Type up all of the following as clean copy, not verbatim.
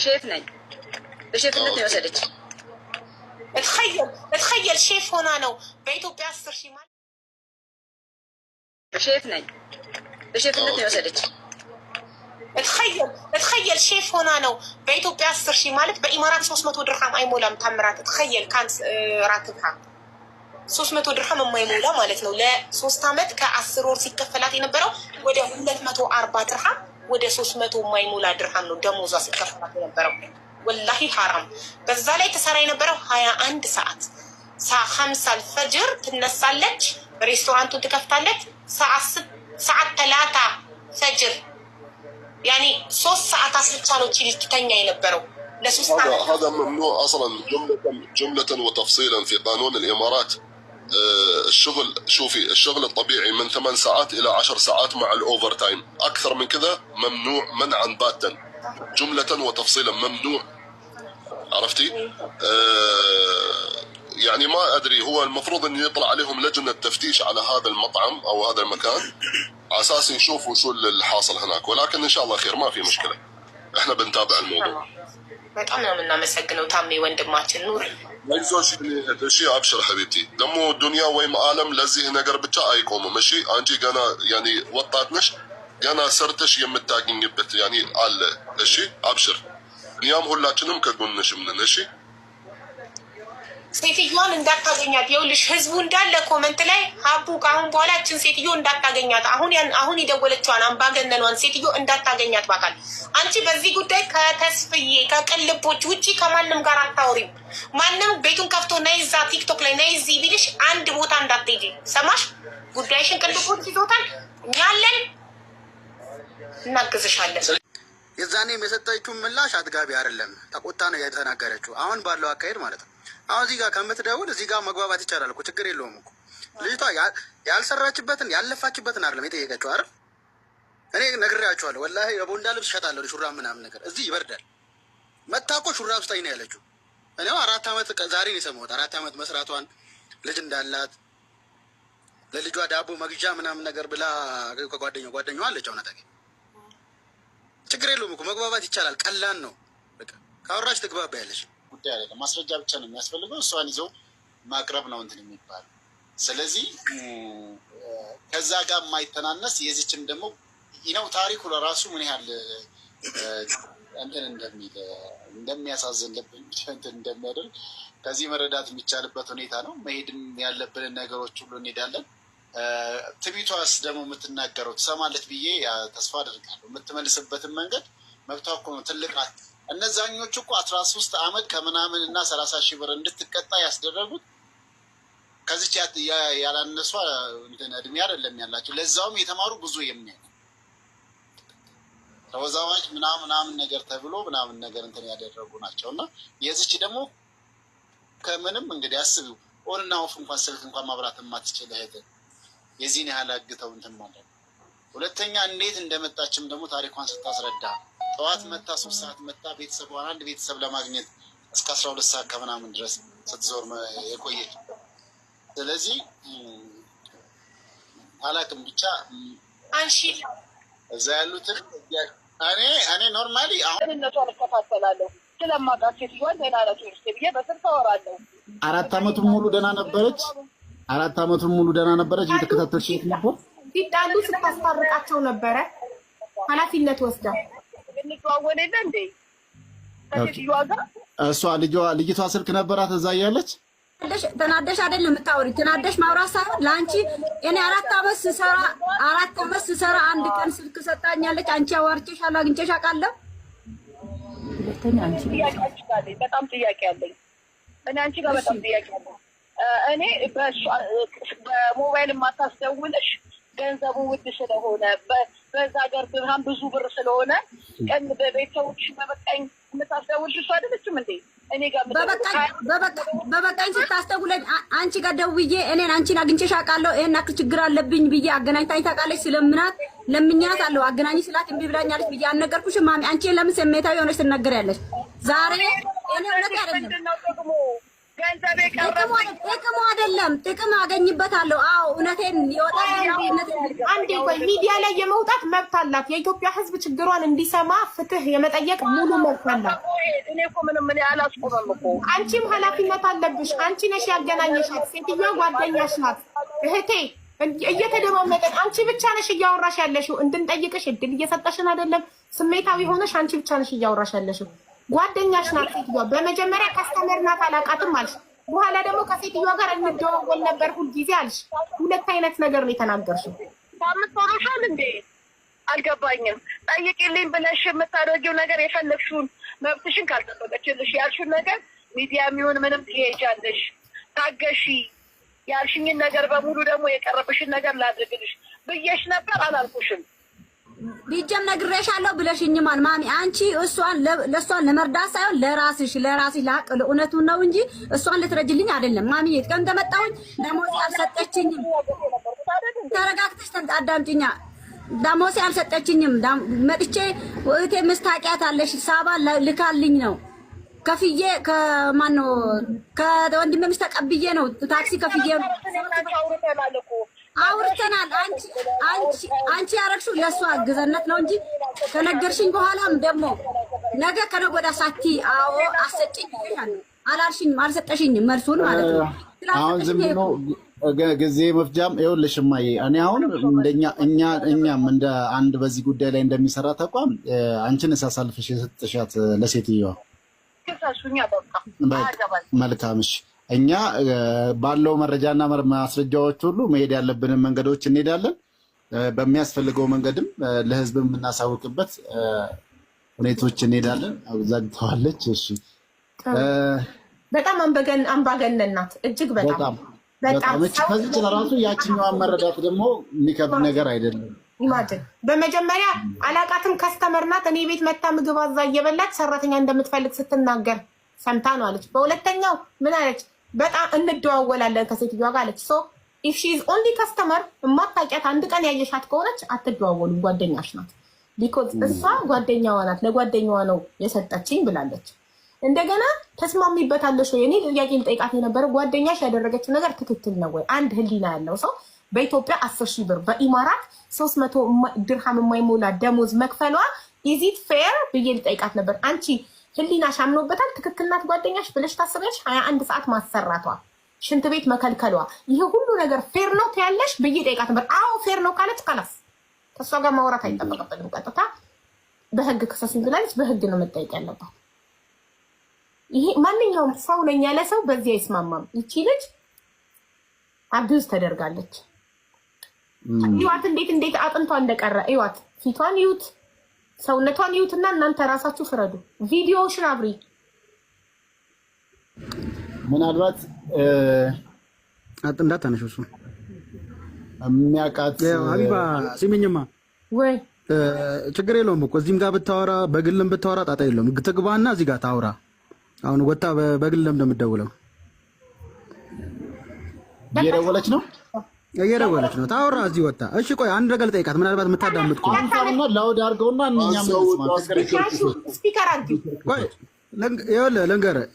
ሼፍ ነኝ። በሼፍነት ነው የወሰደች። اتخيل ሼፍ ሆና ነው በኢትዮጵያ 10 ሺህ ማለት ሼፍ ነኝ። በሼፍነት ነው የወሰደች። اتخيل ሼፍ ሆና ነው በኢትዮጵያ 10 ሺህ ማለት በኢማራት 300 ድርሃም አይሞላም። ታምራት اتخيل ካንስ ራትብሃ 300 ድርሃም የማይሞላ ማለት ነው። ለ3 አመት ከ10 ወር ሲከፈላት የነበረው ወደ 240 ድርሃም ወደ 300 የማይሞላ ድርሃም ነው ደሞዟ ሲከፈላት የነበረው። ወላሂ ሐራም። በዛ ላይ ተሰራ የነበረው 21 ሰዓት 5 አልፈጅር ትነሳለች፣ ሬስቶራንቱን ትከፍታለች። ሰዓት 3 ፈጅር ያኒ 3 ሰዓታት ብቻ ነው ትተኛ የነበረው ለሶስት አመት። هذا ممنوع اصلا جملة وتفصيلا في قانون الامارات. الشغل شوفي الشغل الطبيعي من 8 ساعات الى 10 ساعات مع الاوفر تايم، اكثر من كذا ممنوع منعا باتا جملة وتفصيلا ممنوع. عرفتي؟ يعني ما ادري، هو المفروض ان يطلع عليهم لجنة تفتيش على هذا المطعم او هذا المكان على اساس يشوفوا شو الحاصل هناك، ولكن ان شاء الله خير ما في مشكلة. احنا بنتابع الموضوع. በጣም ነው የምናመሰግነው ታሜ ወንድማችን ኑር። አይዞሽ እሺ አብሽር ሐቢብቲ። ደግሞ ዱንያ ወይም ዓለም ለዚህ ነገር ብቻ አይቆምም። እሺ አንቺ ገና ያኒ ወጣት ነሽ፣ ገና ሰርተሽ የምታገኝበት ያኒ አለ። እሺ አብሽር፣ እኛም ሁላችንም ከጎንሽ ነን። እሺ ሴትዮዋን እንዳታገኛት ይኸውልሽ፣ ህዝቡ እንዳለ ኮመንት ላይ ሀቡ ከአሁን በኋላ እችን ሴትዮ እንዳታገኛት፣ አሁን የደወለችዋን አምባገነኗን ሴትዮ እንዳታገኛት ባካል። አንቺ በዚህ ጉዳይ ከተስፍዬ ከቅልቦች ውጪ ከማንም ጋር አታወሪም። ማንም ቤቱን ከፍቶ ነይዛ ቲክቶክ ላይ ነይዚ ቢልሽ አንድ ቦታ እንዳትሄጂ ሰማሽ? ጉዳይሽን ቅልቦች ይዞታል። እኛለን እናግዝሻለን። የዛኔም የሰጠችው ምላሽ አጥጋቢ አይደለም። ተቆጣ ነው የተናገረችው። አሁን ባለው አካሄድ ማለት ነው። አሁን እዚህ ጋር ከምትደውል እዚህ ጋር መግባባት ይቻላል እኮ፣ ችግር የለውም እኮ። ልጅቷ ያልሰራችበትን ያለፋችበትን አይደለም የጠየቀችው አይደል? እኔ ነግሬያቸዋለሁ። ወላሂ የቦንዳ ልብስ እሸጣለሁ ሹራብ ምናምን ነገር እዚህ ይበርዳል። መታ እኮ ሹራብ ስጠኝ ነው ያለችው። እኔው 4 አመት ዛሬ ነው የሰማሁት። 4 አመት መስራቷን ልጅ እንዳላት ለልጇ ዳቦ መግዣ ምናምን ነገር ብላ ጓደኛዋ አለች። አሁን አታውቂም። ችግር የለውም እኮ መግባባት ይቻላል። ቀላል ነው በቃ ካወራሽ ትግባባ ያለሽ ጉዳይ አይደለም። ማስረጃ ብቻ ነው የሚያስፈልገው። እሷን ይዘው ማቅረብ ነው እንትን የሚባል። ስለዚህ ከዛ ጋር የማይተናነስ የዚችም ደግሞ ይነው ታሪኩ ለራሱ ምን ያህል እንትን እንደሚል እንደሚያሳዝን እንትን እንደሚያደርግ ከዚህ መረዳት የሚቻልበት ሁኔታ ነው። መሄድም ያለብንን ነገሮች ሁሉ እንሄዳለን። ትቢቷስ ደግሞ የምትናገረው ትሰማለች ብዬ ተስፋ አደርጋለሁ። የምትመልስበትን መንገድ መብቷ እኮ ነው። ትልቅ ናት። እነዛኞቹ እኮ 13 አመት ከምናምን እና 30 ሺህ ብር እንድትቀጣ ያስደረጉት ከዚች ያላነሷ እድሜ አይደለም ያላቸው። ለዛውም የተማሩ ብዙ የሚያይ ተወዛዋዥ ምናምን ነገር ተብሎ ምናምን ነገር እንትን ያደረጉ ናቸው። እና የዚች ደግሞ ከምንም እንግዲህ አስቢው፣ ኦንና ኦፍ እንኳን ስልክ እንኳን ማብራት የማትችል እህት የዚህን ያህል አግተው እንትን ማለት። ሁለተኛ እንዴት እንደመጣችም ደግሞ ታሪኳን ስታስረዳ ጠዋት መታ 3 ሰዓት መታ ቤተሰቧን አንድ ቤተሰብ ለማግኘት እስከ 12 ሰዓት ከምናምን ድረስ ስትዞር የቆየች። ስለዚህ አላቅም ብቻ አንሺ እዛ ያሉትን እኔ ኖርማሊ አሁን እነቷን እከታተላለሁ ስለማውቃት ሴትዮዋን ደህና ናት ወይስ ብዬ በስልክ አወራለሁ። 4 አመቱን ሙሉ ደህና ነበረች። 4 አመቱን ሙሉ ደህና ነበረች። እየተከታተልሽ ነበር። ሲጣሉ ስታስታርቃቸው ነበረ። ኃላፊነት ወስዳ እንተዋወል የለ እንዴ ከሴትዮዋ ጋር እሷ ልጅቷ ስልክ ነበራት እዛ እያለች ተናደሽ አይደለም የምታወሪ። ተናደሽ ማውራት ሳይሆን ለአንቺ እኔ 4 አመት ስሰራ አንድ ቀን ስልክ ሰጣኛለች። አንቺ አዋርቼሻለሁ፣ አግኝቼሽ አውቃለሁ። ሁለተኛ አንቺ በጣም ጥያቄ አለኝ። እኔ አንቺ ጋር በጣም ጥያቄ አለኝ። እኔ በሞባይል የማታስደውልሽ ገንዘቡ ውድ ስለሆነ በዛ ሀገር ድርሃም ብዙ ብር ስለሆነ ቀን በቤተሰቦች በበቃኝ የምታስደውልሽ እሷ አይደለችም እንዴ? እኔ ጋር በበቃኝ ስታስደውለኝ አንቺ ጋር ደውዬ እኔን አንቺን አግኝቼሽ አውቃለሁ፣ ይሄን አክል ችግር አለብኝ ብዬ አገናኝታኝ ታውቃለች። ስለምናት ለምኛት አለው አገናኝ ስላት እምቢ ብላኛለች ብዬ አልነገርኩሽም? ማሚ አንቺ ለምን ስሜታዊ ሆነሽ ትናገሪያለሽ? ዛሬ እኔ እውነት አይደለም ገንዘብ የቀረበኝ ጥቅሙ አይደለም፣ ጥቅም አገኝበታለሁ። አዎ እውነቴን ይወጣል። አንዴ ቆይ፣ ሚዲያ ላይ የመውጣት መብት አላት። የኢትዮጵያ ሕዝብ ችግሯን እንዲሰማ ፍትህ የመጠየቅ ሙሉ መብት አላት። እኔ እኮ ምንም ምን አላስቆመም እኮ። አንቺም ኃላፊነት አለብሽ። አንቺ ነሽ ያገናኘሻት። ሴትዮዋ ጓደኛሽ ናት እህቴ። እየተደማመጠን አንቺ ብቻ ነሽ እያወራሽ ያለሽው። እንድንጠይቅሽ እድል እየሰጠሽን አይደለም። ስሜታዊ ሆነሽ አንቺ ብቻ ነሽ እያወራሽ ያለሽው። ጓደኛሽ ናት ሴትዮዋ። በመጀመሪያ ከስተመር ናት አላውቃትም አልሽ። በኋላ ደግሞ ከሴትዮዋ ጋር እንደዋወል ነበር ሁልጊዜ አልሽ። ሁለት አይነት ነገር ነው የተናገርሽው። ታምጥቶሻል እንዴ? አልገባኝም። ጠይቂልኝ ብለሽ የምታደርጊው ነገር የፈለግሽውን መብትሽን ካልጠበቀችልሽ ያልሽውን ነገር ሚዲያ የሚሆን ምንም ትሄጃለሽ። ታገሺ። ያልሽኝን ነገር በሙሉ ደግሞ የቀረብሽን ነገር ላድርግልሽ ብዬሽ ነበር። አላልኩሽም? ቢጀም ነግሬሻለሁ ብለሽኝማል ማሚ። አንቺ ለእሷን ለመርዳት ሳይሆን ለራስሽ ላቅ ለእውነቱን ነው እንጂ እሷን ልትረጅልኝ አይደለም ማሚ። ቀን እንደመጣሁኝ ደሞዝ አልሰጠችኝም። ተረጋግተሽ አዳምጪኛ። ደሞዝ አልሰጠችኝም። መጥቼ እህቴ ምስታቂያታለሽ ሳባ ልካልኝ ነው ከፍዬ ከማነው ከወንድሜ ምስ ተቀብዬ ነው ታክሲ ከፍዬ አውርተናል። አንቺ ያረግሽው ለእሷ አግዘነት ነው እንጂ ከነገርሽኝ በኋላም ደግሞ ነገ ከነገ ወዲያ ሳቲ አዎ አሰጭኝ አላልሽኝም፣ አልሰጠሽኝም መልሱን ማለት ነው። አሁን ዝም ብሎ ጊዜ መፍጃም ይኸውልሽ እማዬ፣ እኔ አሁን እኛም እንደ አንድ በዚህ ጉዳይ ላይ እንደሚሰራ ተቋም አንቺን ሳሳልፍሽ የሰጠሻት ለሴትዮዋ መልካም። እሺ እኛ ባለው መረጃና ማስረጃዎች ሁሉ መሄድ ያለብንን መንገዶች እንሄዳለን። በሚያስፈልገው መንገድም ለህዝብ የምናሳውቅበት ሁኔታዎች እንሄዳለን። ዘግተዋለች። እሺ በጣም አምባገነን ናት። እጅግ በጣም ከዚህ ራሱ ያችኛዋን መረዳት ደግሞ የሚከብድ ነገር አይደለም። ኢማጅን በመጀመሪያ አላቃትም ከስተመር ናት። እኔ ቤት መታ ምግብ አዛ እየበላች ሰራተኛ እንደምትፈልግ ስትናገር ሰምታ ነው አለች። በሁለተኛው ምን አለች? በጣም እንደዋወላለን ከሴትዮዋ ጋር አለች። ሶ ኢፍ ሺ ኢዝ ኦንሊ ከስተመር የማታውቂያት አንድ ቀን ያየሻት ከሆነች አትደዋወሉ፣ ጓደኛሽ ናት። ቢኮዝ እሷ ጓደኛዋ ናት፣ ለጓደኛዋ ነው የሰጠችኝ ብላለች። እንደገና ተስማሚበታለሽ ወይ? እኔ ጥያቄ ልጠይቃት የነበረው ጓደኛሽ ያደረገችው ነገር ትክክል ነው ወይ? አንድ ህሊና ያለው ሰው በኢትዮጵያ 10,000 ብር በኢማራት 300 ድርሃም የማይሞላ ደሞዝ መክፈሏ ኢዚት ፌር ብዬ ልጠይቃት ነበር። አንቺ ህሊናሽ አምኖበታል? ትክክል ናት ጓደኛሽ ብለሽ ታስበሽ 21 ሰዓት ማሰራቷ፣ ሽንት ቤት መከልከሏ፣ ይሄ ሁሉ ነገር ፌር ነው ትያለሽ ብዬ ጠይቃት ነበር። አዎ ፌር ነው ካለች ካላስ ከእሷ ጋር ማውራት አይጠበቅብንም። ቀጥታ በህግ ክሰሱኝ ብላለች። በህግ ነው መጠየቅ ያለባት። ይሄ ማንኛውም ሰው ነኝ ያለ ሰው በዚህ አይስማማም። ይቺ ልጅ አቢውዝ ተደርጋለች። ይዋት እንዴት አጥንቷ እንደቀረ ይዋት፣ ፊቷን ይዩት፣ ሰውነቷን ይዩትና እናንተ ራሳችሁ ፍረዱ። ቪዲዮሽን አብሪ። ምናልባት እንዳታነሽ እሱ የሚያውቃት ሀቢባ ሲሚኝማ ወይ ችግር የለውም እኮ እዚህም ጋር ብታወራ በግልም ብታወራ ጣጣ የለውም። ትግባና እዚህ ጋር ታውራ። አሁን ወጣ በግልም እንደምትደውለው እየደወለች ነው ታውራ እዚህ ወጣ። እሺ ቆይ አንድ ነገር ልጠይቃት፣ ምናልባት የምታዳምጥ ከሆነ አንተና ላውድ አድርገውና እኛም ስፒከር አድርጊ። ቆይ ልንገርህ፣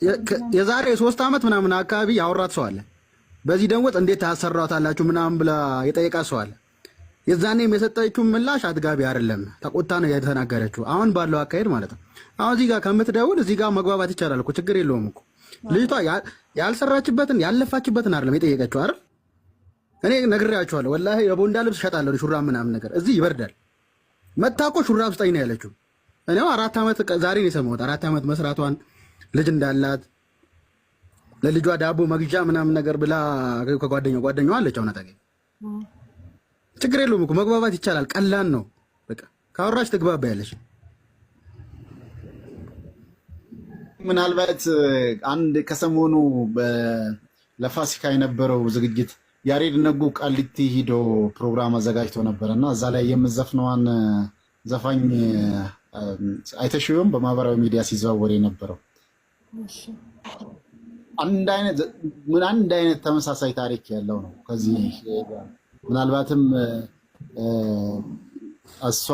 የዛሬ 3 ዓመት ምናምን አካባቢ ያወራት ሰው አለ። በዚህ ደንወጥ እንዴት ታሰራታላችሁ ምናምን ብላ የጠየቃት ሰው አለ። የዛኔም የሰጠችው ምላሽ አጥጋቢ አይደለም። ተቆጣ ነው የተናገረችው። አሁን ባለው አካሄድ ማለት ነው። አሁን እዚህ ጋር ከምትደውል እዚህ ጋር መግባባት ይቻላል እኮ፣ ችግር የለውም እኮ። ልጅቷ ያልሰራችበትን ያለፋችበትን አይደለም የጠየቀችው አይደል? እኔ ነግሬያቸዋለሁ። ወላሂ የቦንዳ ልብስ እሸጣለሁ ሹራብ ምናምን ነገር እዚህ ይበርዳል። መታ እኮ ሹራብ ስጠኝ ነው ያለችው። እኔው 4 ዓመት ዛሬ ነው የሰማሁት። 4 ዓመት መስራቷን ልጅ እንዳላት ለልጇ ዳቦ መግዣ ምናምን ነገር ብላ ከጓደኛዋ አለች። አሁን አታገኝ ችግር የለውም እኮ መግባባት ይቻላል። ቀላል ነው በቃ ካወራሽ ትግባባ ያለሽ። ምናልባት አንድ ከሰሞኑ ለፋሲካ የነበረው ዝግጅት ያሬድ ነጉ ቃሊቲ ሂዶ ፕሮግራም አዘጋጅቶ ነበርና እዛ ላይ የምዘፍነዋን ዘፋኝ አይተሽውም? በማህበራዊ ሚዲያ ሲዘዋወር የነበረው አንድ አይነት ተመሳሳይ ታሪክ ያለው ነው። ከዚህ ምናልባትም እሷ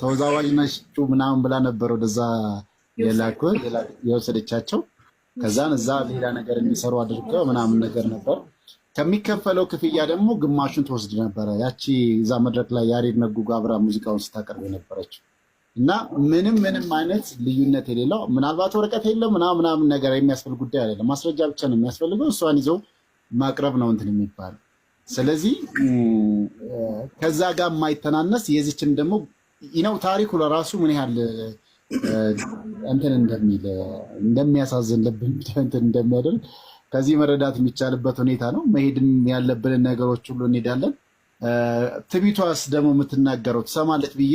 ተወዛዋዥ ነች ምናምን ብላ ነበር ወደዛ የወሰደቻቸው። ከዛን እዛ ሌላ ነገር እንዲሰሩ አድርገው ምናምን ነገር ነበር። ከሚከፈለው ክፍያ ደግሞ ግማሹን ትወስድ ነበረ። ያቺ እዛ መድረክ ላይ ያሬድ ነጉ ጋር አብራ ሙዚቃውን ስታቀርብ የነበረችው እና ምንም አይነት ልዩነት የሌለው ምናልባት ወረቀት የለም ምናምን ነገር የሚያስፈልግ ጉዳይ አይደለም። ማስረጃ ብቻ ነው የሚያስፈልገው። እሷን ይዘው ማቅረብ ነው እንትን የሚባለው። ስለዚህ ከዛ ጋር የማይተናነስ የዚችን ደግሞ ይነው ታሪኩ ለራሱ ምን ያህል እንትን እንደሚያሳዝን ልብ እንትን እንደሚያደርግ ከዚህ መረዳት የሚቻልበት ሁኔታ ነው። መሄድም ያለብንን ነገሮች ሁሉ እንሄዳለን። ትቢቷስ ደግሞ የምትናገረው ትሰማለች ብዬ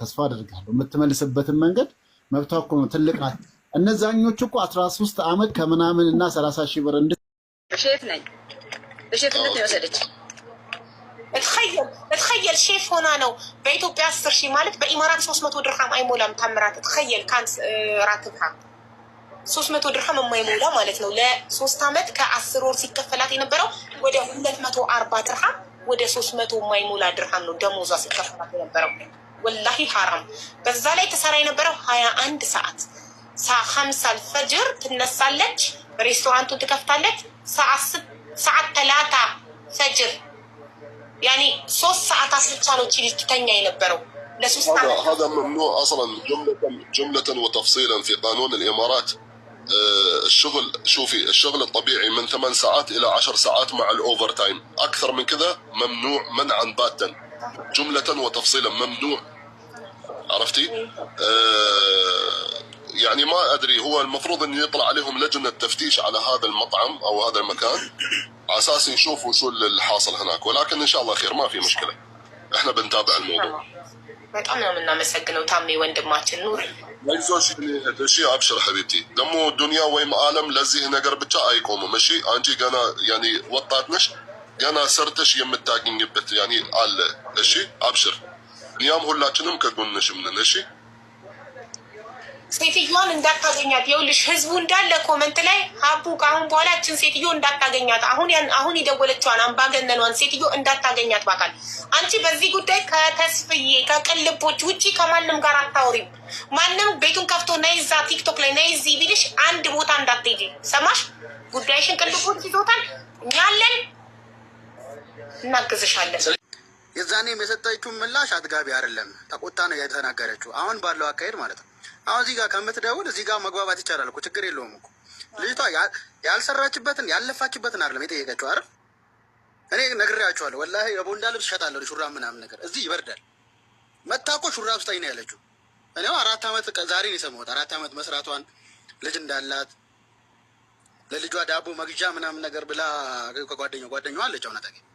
ተስፋ አደርጋለሁ። የምትመልስበትን መንገድ መብቷ እኮ ነው፣ ትልቅ ናት። እነዛኞቹ እኮ 13 ዓመት ከምናምን እና 30 ሺህ ብር ሼፍ ነኝ በሼፍነት ነው የወሰደች። እትኸየል ሼፍ ሆና ነው በኢትዮጵያ 10 ሺህ ማለት በኢማራት 300 ድርሃም አይሞላም። ታምራት እትኸየል ካንስ ራትብሃ 300 ድርሃም የማይሞላ ማለት ነው። ለ3 ዓመት ከ10 ወር ሲከፈላት የነበረው ወደ 240 ድርሃም ወደ 300 የማይሞላ ድርሃም ነው ደሞዟ ሲከፈላት የነበረው። ወላሂ ሐራም። በዛ ላይ ተሰራ የነበረው 21 ሰዓት 5 አልፈጅር ትነሳለች፣ ሬስቶራንቱን ትከፍታለች። ሰዓት 3 ፈጅር ያኒ 3 ሰዓታት ብቻ ነው ትተኛ የነበረው ለ3 ዓመት። هذا ممنوع اصلا جملة وتفصيلا في قانون الامارات. الشغل شوفي الشغل الطبيعي من 8 ساعات الى 10 ساعات مع الاوفر تايم، اكثر من كذا ممنوع منعا باتا، جملة وتفصيلا ممنوع. عرفتي؟ يعني ما ادري، هو المفروض ان يطلع عليهم لجنة تفتيش على هذا المطعم او هذا المكان على اساس يشوفوا شو الحاصل هناك، ولكن ان شاء الله خير، ما في مشكلة. احنا بنتابع الموضوع. በጣም ነው የምናመሰግነው ታሜ ወንድማችን ኑር። አይዞሽ እሺ፣ አብሽር ሐቢብቲ። ደግሞ ዱንያ ወይም ዓለም ለዚህ ነገር ብቻ አይቆምም። እሺ አንቺ ገና ያኒ ወጣት ነሽ፣ ገና ሰርተሽ የምታገኝበት ያኒ አለ። እሺ አብሽር፣ እኛም ሁላችንም ከጎንሽ ነን። እሺ ሴትዮዋን እንዳታገኛት። ይኸውልሽ ህዝቡ እንዳለ ኮመንት ላይ ሀቡ ከአሁን በኋላ እችን ሴትዮ እንዳታገኛት፣ አሁን የደወለችዋን አምባገነኗን ሴትዮ እንዳታገኛት ባካል። አንቺ በዚህ ጉዳይ ከተስፍዬ ከቅልቦች ውጪ ከማንም ጋር አታወሪም። ማንም ቤቱን ከፍቶ ነይ እዛ ቲክቶክ ላይ ነይ እዚህ ቢልሽ አንድ ቦታ እንዳትሄጂ። ሰማሽ? ጉዳይሽን ቅልቦች ይዞታል። እኛ አለን፣ እናግዝሻለን። የዛኔም የሰጠችው ምላሽ አጥጋቢ አይደለም። ተቆጣ ነው የተናገረችው። አሁን ባለው አካሄድ ማለት ነው። አሁን እዚህ ጋር ከምትደውል እዚህ ጋር መግባባት ይቻላል እኮ፣ ችግር የለውም እኮ። ልጅቷ ያልሰራችበትን ያለፋችበትን አይደለም የጠየቀችው አይደል? እኔ ነግሬያቸዋለሁ። ወላሂ የቦንዳ ልብስ እሸጣለሁ ሹራብ ምናምን ነገር፣ እዚህ ይበርዳል። መታ እኮ ሹራብ ስጠኝ ነው ያለችው። እኔው 4 ዓመት ዛሬ ነው የሰማሁት። 4 ዓመት መስራቷን ልጅ እንዳላት ለልጇ ዳቦ መግዣ ምናምን ነገር ብላ ጓደኛዋ አለች። አሁን አጠገብ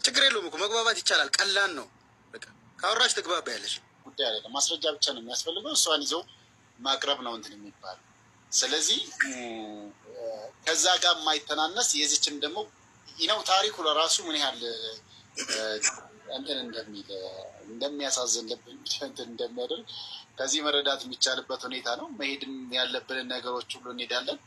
ችግር የለውም እኮ መግባባት ይቻላል። ቀላል ነው በቃ፣ ካወራች ትግባባ ያለች ጉዳይ አይደለም። ማስረጃ ብቻ ነው የሚያስፈልገው። እሷን ይዘው ማቅረብ ነው እንትን የሚባል። ስለዚህ ከዛ ጋር የማይተናነስ የዚችም ደግሞ ይነው ታሪኩ ለራሱ ምን ያህል እንትን እንደሚያሳዝን ልብ እንትን እንደሚያደርግ ከዚህ መረዳት የሚቻልበት ሁኔታ ነው። መሄድም ያለብንን ነገሮች ሁሉ እንሄዳለን።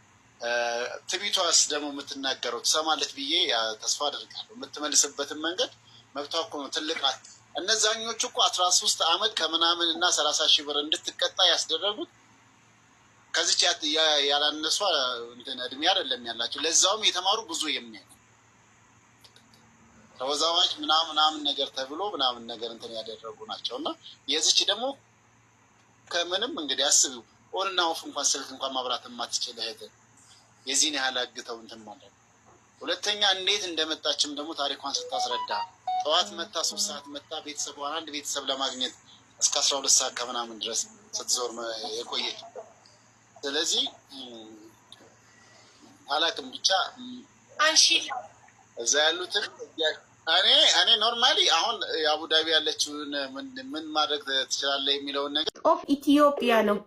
ትቢቷስ ደግሞ የምትናገረው ትሰማለች ብዬ ተስፋ አደርጋለሁ። የምትመልስበትን መንገድ መብቷ እኮ ነው፣ ትልቅ ናት። እነዛኞቹ እኮ 13 ዓመት ከምናምን እና 30 ሺህ ብር እንድትቀጣ ያስደረጉት ከዚች ያላነሷ እድሜ አይደለም ያላቸው። ለዛውም የተማሩ ብዙ የሚያ ተወዛዋዥ ምናምን ነገር ተብሎ ምናምን ነገር እንትን ያደረጉ ናቸው። እና የዚች ደግሞ ከምንም እንግዲህ አስቢው፣ ኦንና ኦፍ እንኳን ስልክ እንኳን ማብራት የማትችል እህት የዚህን ያህል አግተው እንትን ማለት። ሁለተኛ እንዴት እንደመጣችም ደግሞ ታሪኳን ስታስረዳ ጠዋት መታ 3 ሰዓት መታ ቤተሰቧን አንድ ቤተሰብ ለማግኘት እስከ 12 ሰዓት ከምናምን ድረስ ስትዞር የቆየች። ስለዚህ አላቅም ብቻ አንሺ እዛ ያሉትን እኔ ኖርማሊ አሁን የአቡዳቢ ያለችውን ምን ማድረግ ትችላለህ የሚለውን ነገር ኦፍ ኢትዮጵያ ነው።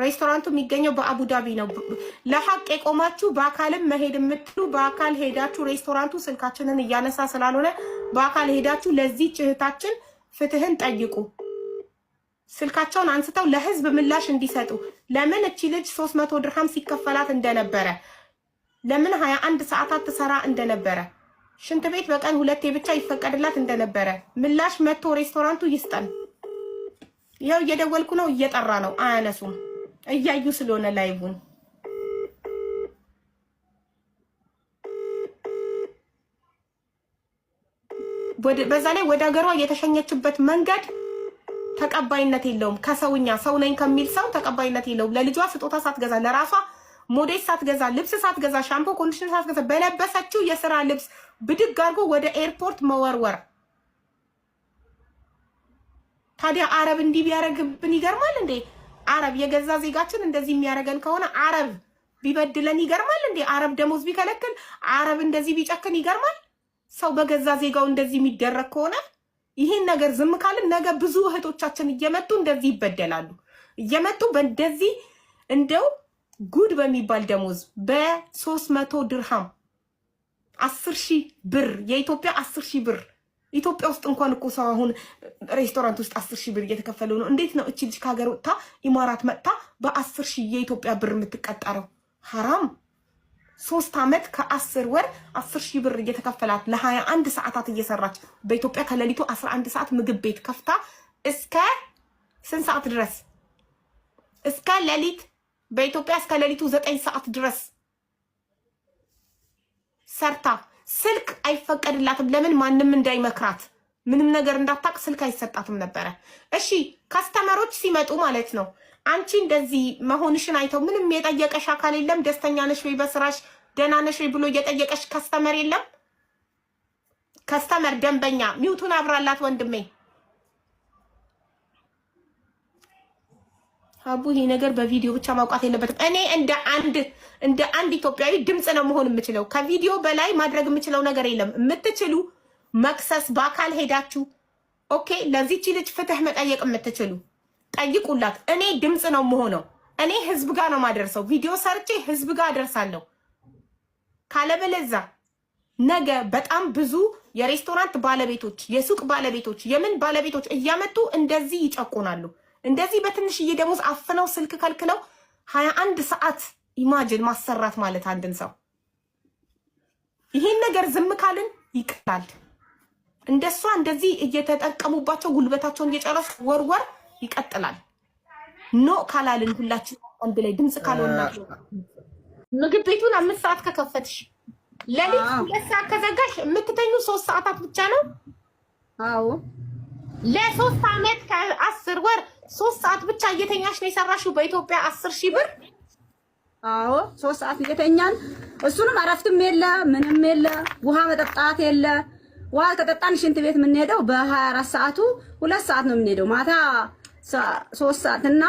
ሬስቶራንቱ የሚገኘው በአቡዳቢ ነው። ለሀቅ የቆማችሁ በአካልም መሄድ የምትሉ በአካል ሄዳችሁ ሬስቶራንቱ ስልካችንን እያነሳ ስላልሆነ በአካል ሄዳችሁ ለዚህ እህታችን ፍትህን ጠይቁ። ስልካቸውን አንስተው ለህዝብ ምላሽ እንዲሰጡ። ለምን እቺ ልጅ 300 ድርሃም ሲከፈላት እንደነበረ፣ ለምን 21 ሰዓታት ትሰራ እንደነበረ፣ ሽንት ቤት በቀን 2 ብቻ ይፈቀድላት እንደነበረ ምላሽ መጥቶ ሬስቶራንቱ ይስጠን። ይኸው እየደወልኩ ነው፣ እየጠራ ነው፣ አያነሱም። እያዩ ስለሆነ ላይቡን በዛ ላይ ወደ ሀገሯ የተሸኘችበት መንገድ ተቀባይነት የለውም። ከሰውኛ ሰው ነኝ ከሚል ሰው ተቀባይነት የለውም። ለልጇ ስጦታ ሳትገዛ፣ ለራሷ ሞዴል ሳትገዛ፣ ልብስ ሳትገዛ፣ ሻምፖ ኮንዲሽነር ሳትገዛ በለበሰችው የስራ ልብስ ብድግ አድርጎ ወደ ኤርፖርት መወርወር። ታዲያ አረብ እንዲህ ቢያደርግብን ይገርማል እንዴ? አረብ የገዛ ዜጋችን እንደዚህ የሚያደርገን ከሆነ አረብ ቢበድለን ይገርማል እንዴ? አረብ ደሞዝ ቢከለክል፣ አረብ እንደዚህ ቢጨክን ይገርማል? ሰው በገዛ ዜጋው እንደዚህ የሚደረግ ከሆነ ይህን ነገር ዝም ካልን ነገ ብዙ እህቶቻችን እየመጡ እንደዚህ ይበደላሉ። እየመጡ በእንደዚህ እንደው ጉድ በሚባል ደሞዝ በ300 ድርሃም 10,000 ብር የኢትዮጵያ 10,000 ብር ኢትዮጵያ ውስጥ እንኳን እኮ ሰው አሁን ሬስቶራንት ውስጥ 10,000 ብር እየተከፈለው ነው። እንዴት ነው እቺ ልጅ ከሀገር ወጥታ ኢማራት መጥታ በ10,000 የኢትዮጵያ ብር የምትቀጠረው? ሐራም 3 ዓመት ከ10 ወር 10,000 ብር እየተከፈላት ለ21 ሰዓታት እየሰራች በኢትዮጵያ ከሌሊቱ 11 ሰዓት ምግብ ቤት ከፍታ እስከ ስንት ሰዓት ድረስ? እስከ ሌሊት በኢትዮጵያ እስከ ሌሊቱ 9 ሰዓት ድረስ ሰርታ ስልክ አይፈቀድላትም። ለምን? ማንም እንዳይመክራት ምንም ነገር እንዳታቅ ስልክ አይሰጣትም ነበረ። እሺ ከስተመሮች ሲመጡ ማለት ነው አንቺ እንደዚህ መሆንሽን አይተው ምንም የጠየቀሽ አካል የለም? ደስተኛ ነሽ ወይ በስራሽ ደህና ነሽ ወይ ብሎ እየጠየቀሽ ከስተመር የለም? ከስተመር ደንበኛ ሚውቱን አብራላት ወንድሜ። አቡ ይሄ ነገር በቪዲዮ ብቻ ማውቃት የለበትም። እኔ እንደ አንድ ኢትዮጵያዊ ድምጽ ነው መሆን የምችለው። ከቪዲዮ በላይ ማድረግ የምችለው ነገር የለም። የምትችሉ መክሰስ በአካል ሄዳችሁ ኦኬ፣ ለዚህች ልጅ ፍትህ መጠየቅ የምትችሉ ጠይቁላት። እኔ ድምጽ ነው መሆነው። እኔ ህዝብ ጋር ነው ማደርሰው። ቪዲዮ ሰርቼ ህዝብ ጋር አደርሳለሁ። ካለበለዛ ነገ በጣም ብዙ የሬስቶራንት ባለቤቶች፣ የሱቅ ባለቤቶች፣ የምን ባለቤቶች እያመጡ እንደዚህ ይጨቁናሉ። እንደዚህ በትንሽዬ ደሞዝ አፍነው ስልክ ከልክለው 21 ሰዓት ኢማጅን ማሰራት ማለት አንድን ሰው። ይሄን ነገር ዝም ካልን ይቀላል። እንደሷ እንደዚህ እየተጠቀሙባቸው ጉልበታቸውን እየጨረሱ ወርወር ይቀጥላል። ኖ ካላልን ሁላችን አንድ ላይ ድምጽ ካልሆነ ምግብ ቤቱን 5 ሰዓት ከከፈትሽ ለሊት 2 ሰዓት ከዘጋሽ የምትተኙ 3 ሰዓታት ብቻ ነው። አዎ ለ3 ዓመት ከ10 ወር 3 ሰዓት ብቻ እየተኛሽ ነው የሰራሽው በኢትዮጵያ 10,000 ብር። አዎ 3 ሰዓት እየተኛን እሱንም እረፍትም የለ ምንም የለ፣ ውሃ መጠጣት የለ። ውሃ ከጠጣን ሽንት ቤት የምንሄደው በ24 ሰዓቱ 2 ሰዓት ነው የምንሄደው። ማታ 3 ሰዓት እና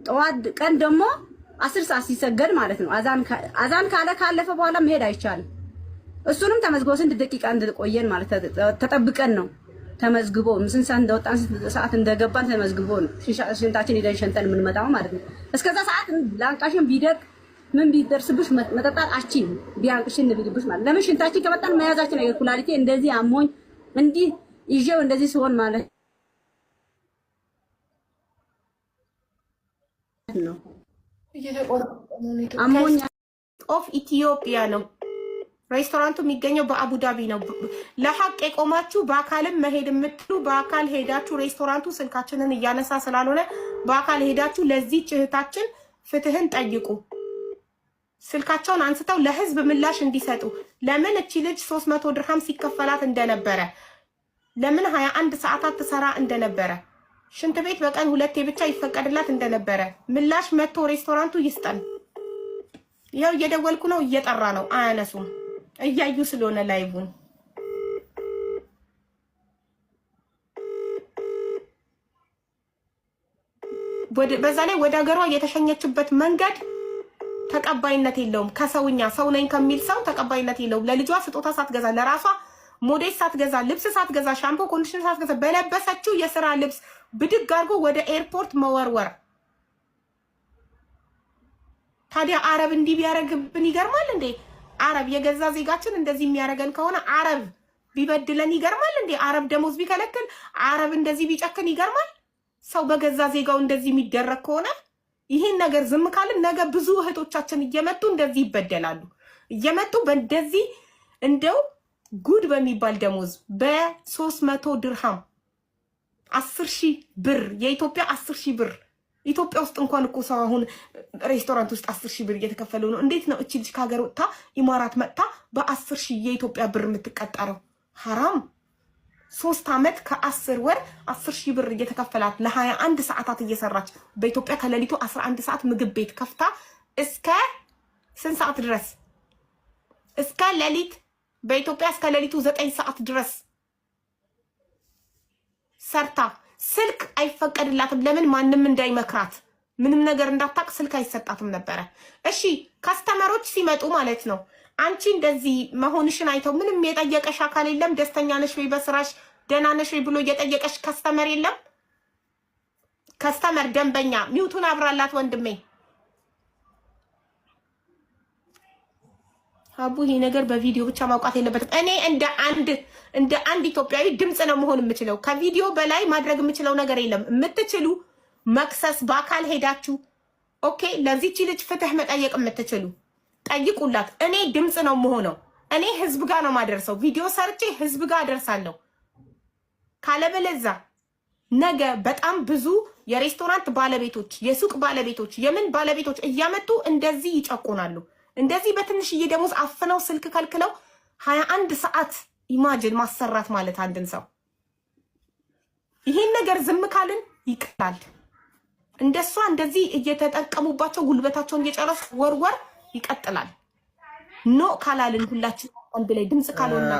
ጠዋት ቀን ደግሞ 10 ሰዓት ሲሰገድ ማለት ነው። አዛን ካለፈ በኋላ መሄድ አይቻልም። እሱንም ተመዝግቦ ስንት ደቂቃ እንደቆየን ማለት ተጠብቀን ነው ተመዝግቦ ስንት ሰዓት እንደወጣን ስንት ሰዓት እንደገባን ተመዝግቦ ነው ሽንታችን ሄደን ሸንተን የምንመጣው ማለት ነው። እስከዛ ሰዓት ላንቃሽን ቢደቅ ምን ቢደርስብሽ መጠጣት አቺን ቢያንቅሽን ቢልብሽ ማለት ለምን ሽንታችን ከመጣን መያዛችን ኩላሊቴ እንደዚህ አሞኝ እንዲህ ይዤው እንደዚህ ሲሆን ማለት ነው። አሞኝ ኦፍ ኢትዮጵያ ነው። ሬስቶራንቱ የሚገኘው በአቡዳቢ ነው። ለሐቅ የቆማችሁ በአካልም መሄድ የምትሉ በአካል ሄዳችሁ ሬስቶራንቱ ስልካችንን እያነሳ ስላልሆነ በአካል ሄዳችሁ ለዚህ እህታችን ፍትህን ጠይቁ። ስልካቸውን አንስተው ለህዝብ ምላሽ እንዲሰጡ። ለምን እቺ ልጅ 300 ድርሃም ሲከፈላት እንደነበረ፣ ለምን 21 ሰዓታት ትሰራ እንደነበረ፣ ሽንት ቤት በቀን 2 ብቻ ይፈቀድላት እንደነበረ ምላሽ መጥቶ ሬስቶራንቱ ይስጠን። ያው እየደወልኩ ነው፣ እየጠራ ነው፣ አያነሱም። እያዩ ስለሆነ ላይቡን በዛ ላይ ወደ ሀገሯ የተሸኘችበት መንገድ ተቀባይነት የለውም። ከሰውኛ ሰው ነኝ ከሚል ሰው ተቀባይነት የለውም። ለልጇ ስጦታ ሳትገዛ፣ ለራሷ ሞዴል ሳትገዛ፣ ልብስ ሳትገዛ፣ ሻምፖ ኮንዲሽነር ሳትገዛ በለበሰችው የስራ ልብስ ብድግ አድርጎ ወደ ኤርፖርት መወርወር። ታዲያ አረብ እንዲህ ቢያደርግብን ይገርማል እንዴ? አረብ የገዛ ዜጋችን እንደዚህ የሚያደርገን ከሆነ አረብ ቢበድለን ይገርማል እንዴ? አረብ ደሞዝ ቢከለክል፣ አረብ እንደዚህ ቢጨክን ይገርማል? ሰው በገዛ ዜጋው እንደዚህ የሚደረግ ከሆነ ይህን ነገር ዝም ካልን ነገ ብዙ እህቶቻችን እየመጡ እንደዚህ ይበደላሉ። እየመጡ በእንደዚህ እንደው ጉድ በሚባል ደሞዝ በ300 ድርሃም 10,000 ብር የኢትዮጵያ 10,000 ብር ኢትዮጵያ ውስጥ እንኳን እኮ ሰው አሁን ሬስቶራንት ውስጥ 10,000 ብር እየተከፈለው ነው። እንዴት ነው እቺ ልጅ ከሀገር ወጥታ ኢማራት መጥታ በ10,000 የኢትዮጵያ ብር የምትቀጠረው? ሐራም 3 ዓመት ከ10 ወር 10,000 ብር እየተከፈላት ለ21 ሰዓታት እየሰራች በኢትዮጵያ ከሌሊቱ 11 ሰዓት ምግብ ቤት ከፍታ እስከ ስንት ሰዓት ድረስ? እስከ ሌሊት በኢትዮጵያ እስከ ሌሊቱ 9 ሰዓት ድረስ ሰርታ ስልክ አይፈቀድላትም። ለምን? ማንም እንዳይመክራት ምንም ነገር እንዳታቅ ስልክ አይሰጣትም ነበረ። እሺ ካስተመሮች ሲመጡ ማለት ነው አንቺ እንደዚህ መሆንሽን አይተው ምንም የጠየቀሽ አካል የለም? ደስተኛ ነሽ ወይ በስራሽ ደህና ነሽ ወይ ብሎ እየጠየቀሽ ከስተመር የለም? ከስተመር ደንበኛ ሚውቱን አብራላት ወንድሜ። አቡ ይሄ ነገር በቪዲዮ ብቻ ማውቃት የለበትም። እኔ እንደ አንድ ኢትዮጵያዊ ድምጽ ነው መሆን የምችለው። ከቪዲዮ በላይ ማድረግ የምችለው ነገር የለም። የምትችሉ መክሰስ በአካል ሄዳችሁ ኦኬ፣ ለዚህች ልጅ ፍትህ መጠየቅ የምትችሉ ጠይቁላት። እኔ ድምጽ ነው የምሆነው። እኔ ህዝብ ጋር ነው ማደርሰው። ቪዲዮ ሰርቼ ህዝብ ጋር አደርሳለሁ። ካለበለዛ ነገ በጣም ብዙ የሬስቶራንት ባለቤቶች፣ የሱቅ ባለቤቶች፣ የምን ባለቤቶች እያመጡ እንደዚህ ይጨቁናሉ። እንደዚህ በትንሽዬ ደሞዝ አፍነው ስልክ ከልክለው 21 ሰዓት ኢማጅን ማሰራት ማለት አንድን ሰው። ይሄን ነገር ዝም ካልን ይቀላል። እንደሷ እንደዚህ እየተጠቀሙባቸው ጉልበታቸውን እየጨረሱ ወርወር ይቀጥላል። ኖ ካላልን ሁላችን አንድ ላይ ድምጽ ካልሆነ